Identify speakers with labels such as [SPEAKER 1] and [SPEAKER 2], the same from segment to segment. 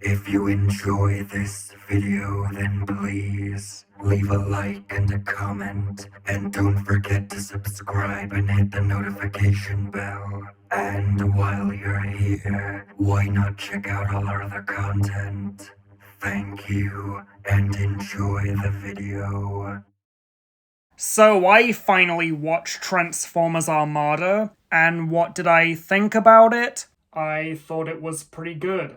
[SPEAKER 1] If you enjoy this video, then please leave a like and a comment, and don't forget to subscribe and hit the notification bell. And while you're here, why not check out all our other content? Thank you, and enjoy the video.
[SPEAKER 2] So I finally watched Transformers Armada, and what did I think about it? I thought it was pretty good.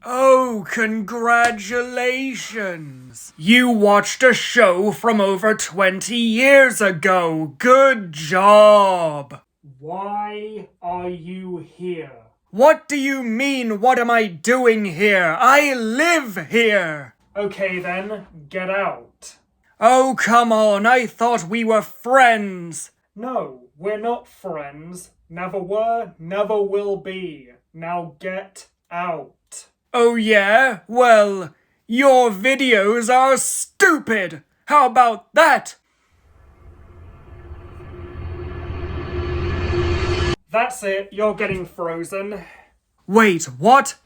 [SPEAKER 2] Oh, congratulations! You watched a show from over 20 years ago! Good job! Why are you here? What do you mean, what am I doing here? I live here! Okay then, get out. Oh, come on, I thought we were friends! No, we're not friends. Never were, never will be. Now get out. Oh yeah? Well, your videos are stupid! How about that? That's it, you're getting frozen. Wait, what?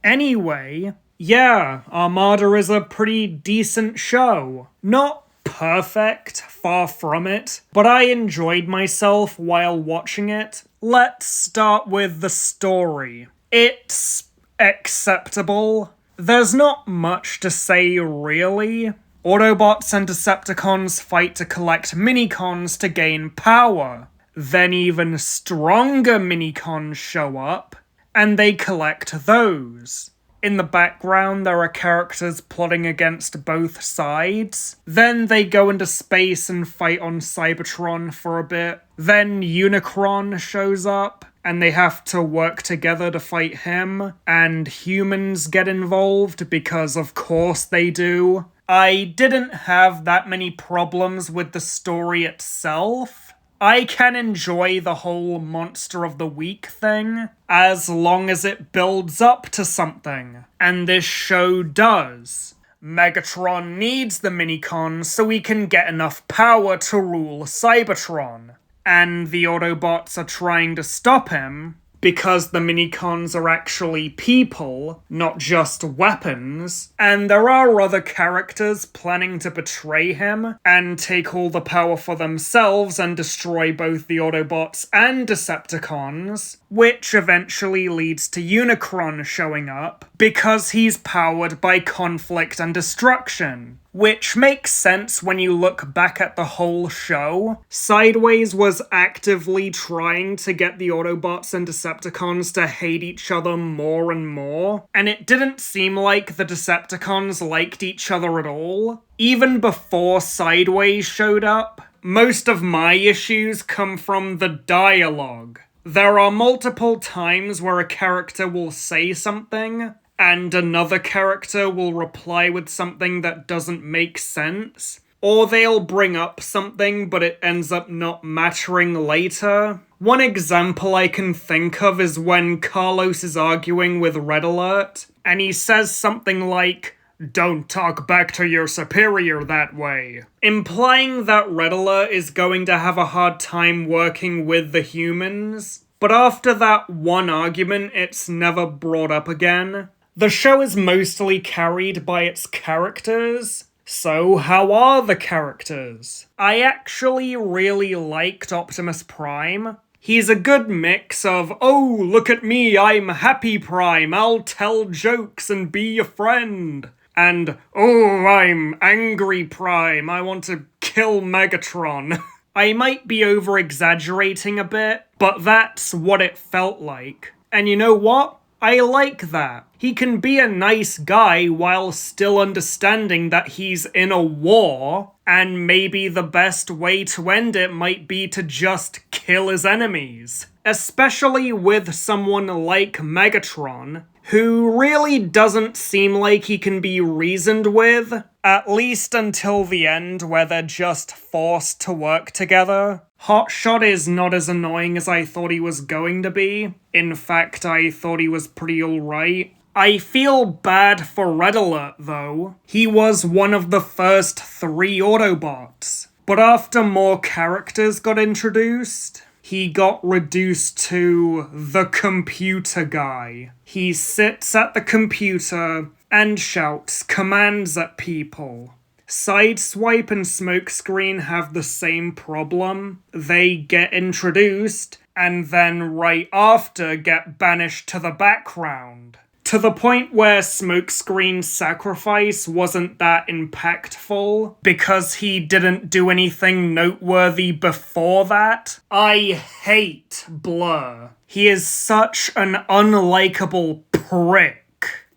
[SPEAKER 2] Anyway, yeah, Armada is a pretty decent show. Not perfect, far from it, but I enjoyed myself while watching it. Let's start with the story. It's acceptable. There's not much to say, really. Autobots and Decepticons fight to collect minicons to gain power. Then even stronger minicons show up, and they collect those. In the background, there are characters plotting against both sides. Then they go into space and fight on Cybertron for a bit. Then Unicron shows up, and they have to work together to fight him. And humans get involved, because of course they do. I didn't have that many problems with the story itself. I can enjoy the whole Monster of the Week thing, as long as it builds up to something. And this show does. Megatron needs the minicons so he can get enough power to rule Cybertron. And the Autobots are trying to stop him, because the minicons are actually people, not just weapons, and there are other characters planning to betray him and take all the power for themselves and destroy both the Autobots and Decepticons, which eventually leads to Unicron showing up, because he's powered by conflict and destruction. Which makes sense when you look back at the whole show. Sideways was actively trying to get the Autobots and Decepticons to hate each other more and more, and it didn't seem like the Decepticons liked each other at all. Even before Sideways showed up, most of my issues come from the dialogue. There are multiple times where a character will say something, and another character will reply with something that doesn't make sense. Or they'll bring up something, but it ends up not mattering later. One example I can think of is when Carlos is arguing with Red Alert, and he says something like, "Don't talk back to your superior that way," implying that Red Alert is going to have a hard time working with the humans. But after that one argument, it's never brought up again. The show is mostly carried by its characters. So how are the characters? I actually really liked Optimus Prime. He's a good mix of, oh, look at me, I'm Happy Prime, I'll tell jokes and be your friend. And, oh, I'm Angry Prime, I want to kill Megatron. I might be over-exaggerating a bit, but that's what it felt like. And you know what? I like that. He can be a nice guy while still understanding that he's in a war, and maybe the best way to end it might be to just kill his enemies. Especially with someone like Megatron, who really doesn't seem like he can be reasoned with, at least until the end where they're just forced to work together. Hotshot is not as annoying as I thought he was going to be. In fact, I thought he was pretty alright. I feel bad for Red Alert, though. He was one of the first 3 Autobots. But after more characters got introduced, he got reduced to the computer guy. He sits at the computer and shouts commands at people. Sideswipe and Smokescreen have the same problem. They get introduced and then right after get banished to the background. To the point where Smokescreen's sacrifice wasn't that impactful because he didn't do anything noteworthy before that. I hate Blur. He is such an unlikable prick.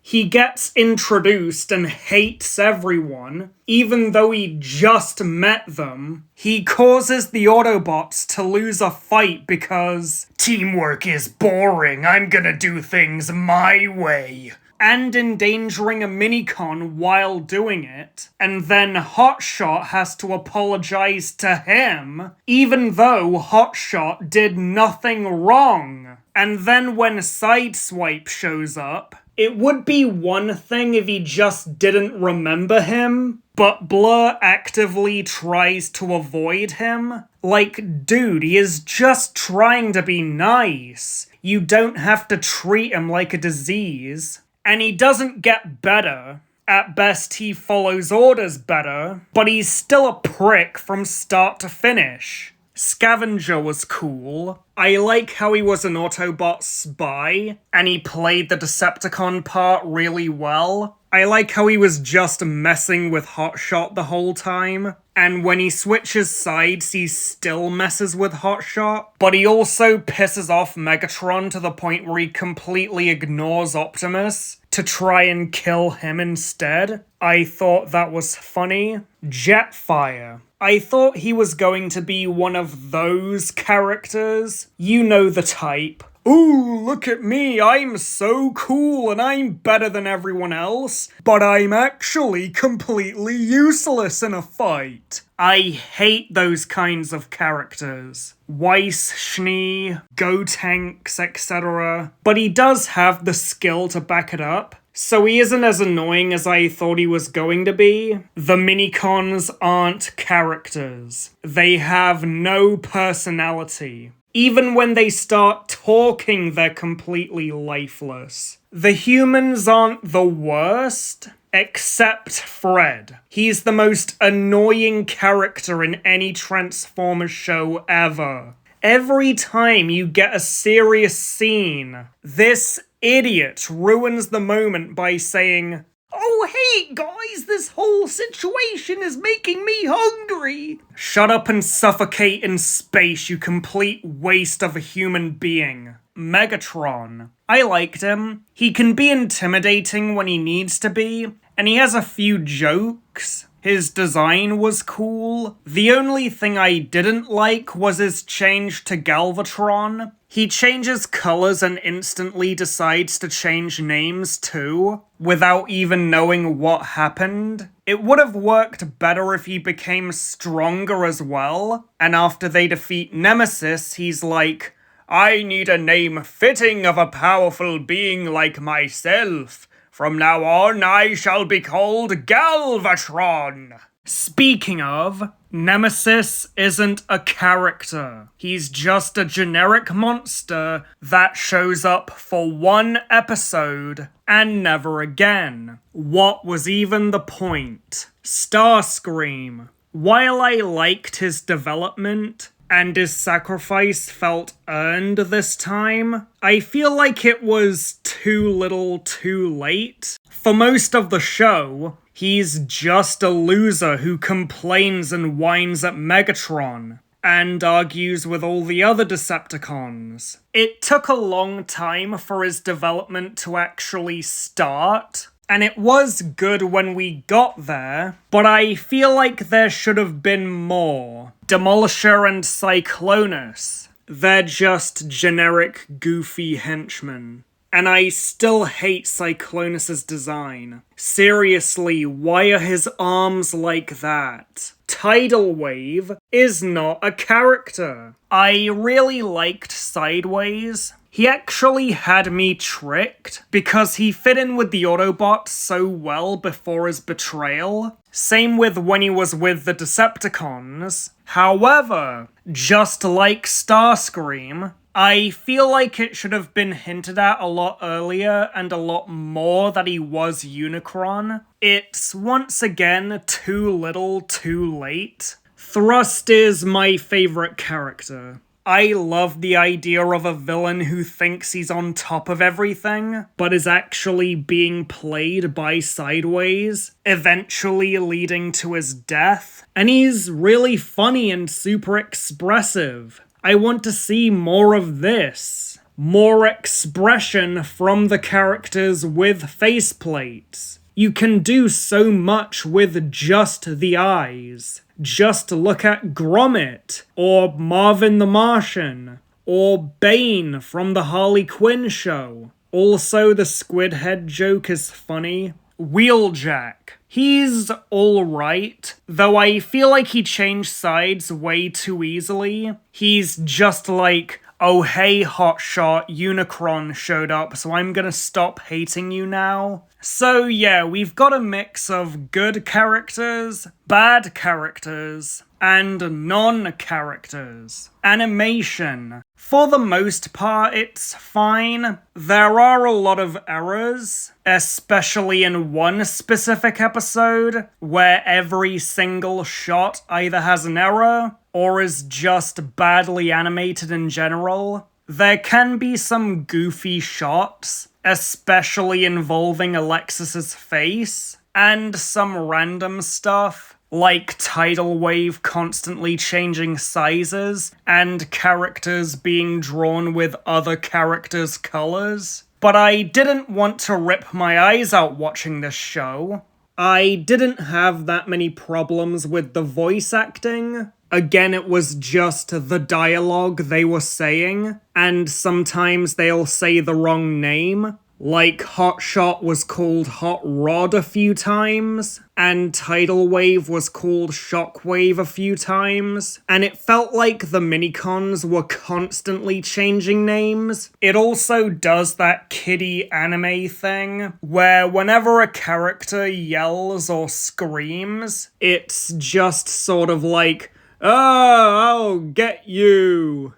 [SPEAKER 2] He gets introduced and hates everyone, even though he just met them. He causes the Autobots to lose a fight because teamwork is boring, I'm gonna do things my way. And endangering a minicon while doing it. And then Hotshot has to apologize to him, even though Hotshot did nothing wrong. And then when Sideswipe shows up, it would be one thing if he just didn't remember him, but Blur actively tries to avoid him. Like, dude, he is just trying to be nice. You don't have to treat him like a disease. And he doesn't get better. At best, he follows orders better, but he's still a prick from start to finish. Scavenger was cool. I like how he was an Autobot spy, and he played the Decepticon part really well. I like how he was just messing with Hotshot the whole time, and when he switches sides, he still messes with Hotshot, but he also pisses off Megatron to the point where he completely ignores Optimus to try and kill him instead. I thought that was funny. Jetfire. I thought he was going to be one of those characters. You know the type. Ooh, look at me, I'm so cool and I'm better than everyone else, but I'm actually completely useless in a fight. I hate those kinds of characters. Weiss, Schnee, Gotenks, etc. But he does have the skill to back it up. So he isn't as annoying as I thought he was going to be. The minicons aren't characters. They have no personality. Even when they start talking, they're completely lifeless. The humans aren't the worst, except Fred. He's the most annoying character in any Transformers show ever. Every time you get a serious scene, this idiot ruins the moment by saying, "Oh hey guys, this whole situation is making me hungry." Shut up and suffocate in space, you complete waste of a human being. Megatron. I liked him. He can be intimidating when he needs to be, and he has a few jokes. His design was cool. The only thing I didn't like was his change to Galvatron. He changes colors and instantly decides to change names too, without even knowing what happened. It would have worked better if he became stronger as well, and after they defeat Nemesis, he's like, "I need a name fitting of a powerful being like myself. From now on, I shall be called Galvatron." Speaking of, Nemesis isn't a character. He's just a generic monster that shows up for one episode and never again. What was even the point? Starscream. While I liked his development, and his sacrifice felt earned this time, I feel like it was too little too late. For most of the show, he's just a loser who complains and whines at Megatron, and argues with all the other Decepticons. It took a long time for his development to actually start, and it was good when we got there, but I feel like there should have been more. Demolisher and Cyclonus. They're just generic, goofy henchmen. And I still hate Cyclonus' design. Seriously, why are his arms like that? Tidal Wave is not a character. I really liked Sideways. He actually had me tricked, because he fit in with the Autobots so well before his betrayal. Same with when he was with the Decepticons. However, just like Starscream, I feel like it should have been hinted at a lot earlier and a lot more that he was Unicron. It's once again too little, too late. Thrust is my favorite character. I love the idea of a villain who thinks he's on top of everything, but is actually being played by Sideways, eventually leading to his death. And he's really funny and super expressive. I want to see more of this. More expression from the characters with faceplates. You can do so much with just the eyes. Just look at Gromit, or Marvin the Martian, or Bane from the Harley Quinn show. Also, the squid head joke is funny. Wheeljack. He's alright, though I feel like he changed sides way too easily. He's just like, oh hey hotshot, Unicron showed up, so I'm gonna stop hating you now. So yeah, we've got a mix of good characters, bad characters, and non-characters. Animation. For the most part, it's fine. There are a lot of errors, especially in one specific episode, where every single shot either has an error, or is just badly animated in general. There can be some goofy shots, especially involving Alexis's face, and some random stuff, like tidal wave constantly changing sizes, and characters being drawn with other characters' colors. But I didn't want to rip my eyes out watching this show. I didn't have that many problems with the voice acting. Again, it was just the dialogue they were saying, and sometimes they'll say the wrong name. Like, Hotshot was called Hot Rod a few times, and Tidal Wave was called Shockwave a few times, and it felt like the minicons were constantly changing names. It also does that kiddie anime thing, where whenever a character yells or screams, it's just sort of like, oh, I'll get you.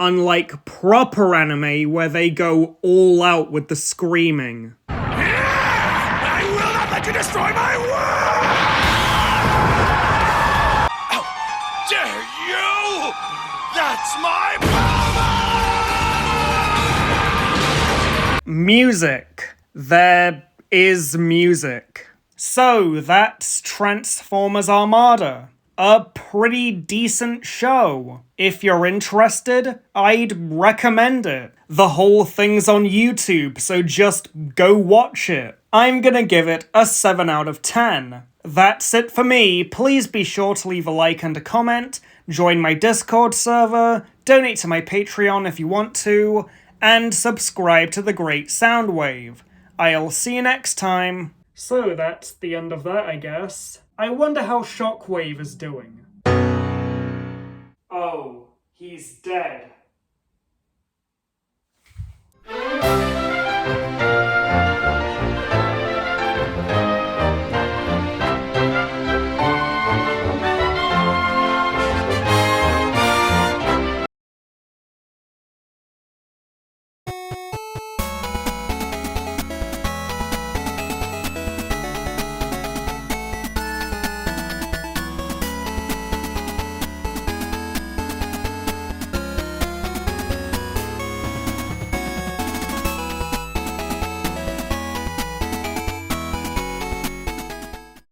[SPEAKER 2] Unlike proper anime where they go all out with the screaming.
[SPEAKER 3] I will not let you destroy my world! How dare you! That's my power!
[SPEAKER 2] Music. There is music. So that's Transformers Armada. A pretty decent show. If you're interested, I'd recommend it. The whole thing's on YouTube, so just go watch it. I'm gonna give it a 7 out of 10. That's it for me. Please be sure to leave a like and a comment, join my Discord server, donate to my Patreon if you want to, and subscribe to The Great Soundwave. I'll see you next time. So that's the end of that, I guess. I wonder how Shockwave is doing. Oh, he's dead.